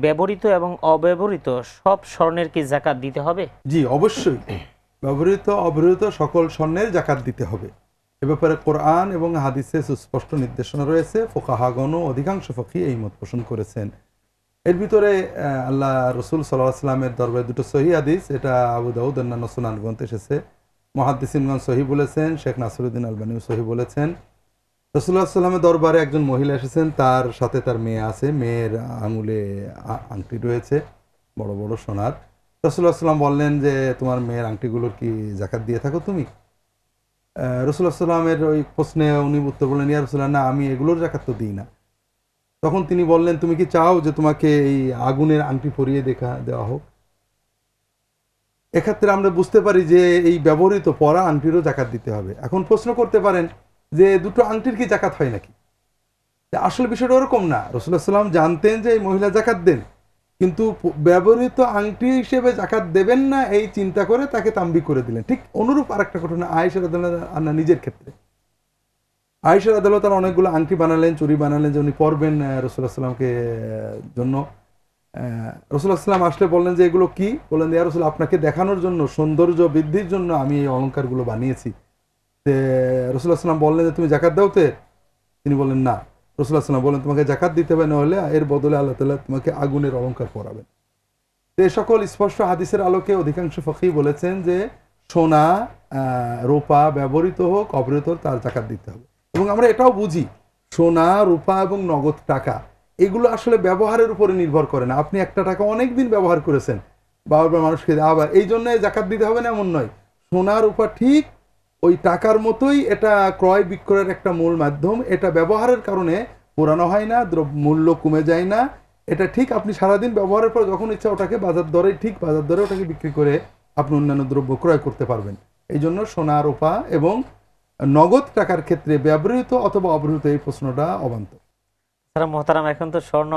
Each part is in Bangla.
ব্যবহৃত এবং অব্যবহৃত সব স্বর্ণের কি যাকাত দিতে হবে? জি অবশ্যই, ব্যবহৃত অব্যবহৃত সকল স্বর্ণের যাকাত দিতে হবে। এ ব্যাপারে কোরআন এবং হাদিসে সুস্পষ্ট নির্দেশনা রয়েছে। ফুকাহাগণ অধিকাংশ ফকি এই মত পোষণ করেছেন। এর ভিতরে আল্লাহ রসুল সাল্লাল্লাহু আলাইহি ওয়াসাল্লামের দরবারে দুটো সহিহ হাদিস, এটা আবু দাউদ অন্যান্য সুনান গ্রন্থে এসেছে। মুহাদ্দিসিনগণ সহিহ বলেছেন, শেখ নাসিরউদ্দিন আলবানীও সহিহ বলেছেন। রাসূলুল্লাহ সাল্লাল্লাহু আলাইহি ওয়াসাল্লামের দরবারে একজন মহিলা এসেছেন, তার সাথে তার মেয়ে আছে, মেয়ের আঙুলে আংটি রয়েছে বড় বড় সোনার। রাসূলুল্লাহ সাল্লাল্লাহু আলাইহি ওয়াসাল্লাম বললেন যে তোমার মেয়ের আংটিগুলোর কি যাকাত দিয়ে থাকো তুমি? রাসূলুল্লাহ সাল্লাল্লাহু আলাইহি ওয়াসাল্লামের ওই প্রশ্নে উনি উত্তর বললেন, ইয়া রাসূলুল্লাহ, না আমি এগুলোর যাকাত তো দিই না। তখন তিনি বললেন, তুমি কি চাও যে তোমাকে এই আগুনের আংটি পরিয়ে দেওয়া হোক? এক্ষেত্রে আমরা বুঝতে পারি যে এই ব্যবহৃত পরা আংটিরও যাকাত দিতে হবে। এখন প্রশ্ন করতে পারেন যে দুটো আংটির কি যাকাত হয় নাকি? আসলে বিষয়টা ওরকম না। রাসূলুল্লাহ সাল্লাল্লাহু আলাইহি ওয়াসাল্লাম জানতেন যে এই মহিলা যাকাত দেন, কিন্তু ব্যবহৃত আংটি হিসেবে যাকাত দেবেন না এই চিন্তা করে তাকে তাম্বি করে দিলেন। ঠিক অনুরূপ আরেকটা ঘটনা আয়েশা রাদিয়াল্লাহু আনহা নিজের ক্ষেত্রে। আয়েশা রাদিয়াল্লাহু তাআলা অনেকগুলো আংটি বানালেন, চুড়ি বানালেন যে উনি পরবেন রাসূলুল্লাহ সাল্লামকে জন্য। রাসূলুল্লাহ সাল্লাম আসলে বললেন যে এগুলো কি? বললেন, ইয়া রাসূল, আপনাকে দেখানোর জন্য, সৌন্দর্য বৃদ্ধির জন্য আমি এই অলংকারগুলো বানিয়েছি। রাসূলুল্লাহ সাল্লাম বললেন যে তুমি যাকাত দাও তে? তিনি বললেন না। রাসূলুল্লাহ সাল্লাম বললেন, তোমাকে যাকাত দিতে হবে, না হলে এর বদলে আল্লাহ তাআলা তোমাকে আগুনের অলংকার পরাবেন। তো এই সকল স্পষ্ট হাদিসের আলোকে অধিকাংশ ফকি বলেছেন যে সোনা, রূপা ব্যবহৃত হোক অব্যবহৃত হোক তার যাকাত দিতে হবে। এবং আমরা এটাও বুঝি, সোনা, রূপা এবং নগদ টাকা এগুলো আসলে ব্যবহারের উপরে নির্ভর করে না। আপনি একটা টাকা অনেক দিন ব্যবহার করেছেন, বারবার মানুষকে আবার এই জন্য যাকাত দিতে হবে না এমন নয়। সোনা, রূপা ঠিক ওই টাকার মতোই, এটা ক্রয় বিক্রয়ের একটা মূল মাধ্যম। এটা ব্যবহারের কারণে পুরানো হয় না, মূল্য কমে যায় না। এটা ঠিক আপনি সারাদিন ব্যবহারের পর যখন ইচ্ছা ওটাকে বাজার দরে, ঠিক বাজার দরে ওটাকে বিক্রি করে আপনি অন্যান্য দ্রব্য ক্রয় করতে পারবেন। এই জন্য সোনা, রূপা এবং নগদ টাকার ক্ষেত্রে ব্যবহৃত অথবা অব্যবহৃত এই প্রশ্নটা অবান্তর। স্যার মোহতারাম, এখন তো স্বর্ণ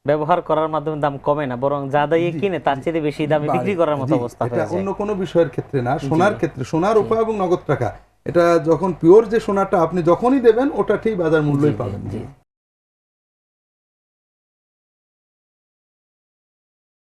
ব্যবহার করার মাধ্যমে দাম কমে না, বরং যা দাইয়ে কিনে তার চেয়ে বেশি দামে বিক্রি করার মতো অবস্থা হয়ে যায়। এটা অন্য কোনো বিষয়ের ক্ষেত্রে না, সোনার ক্ষেত্রে, সোনা, রূপা এবং নগদ টাকা, এটা যখন পিওর যে সোনাটা আপনি যখনই দেবেন ওটা ঠিক বাজার মূল্যই পাবেন।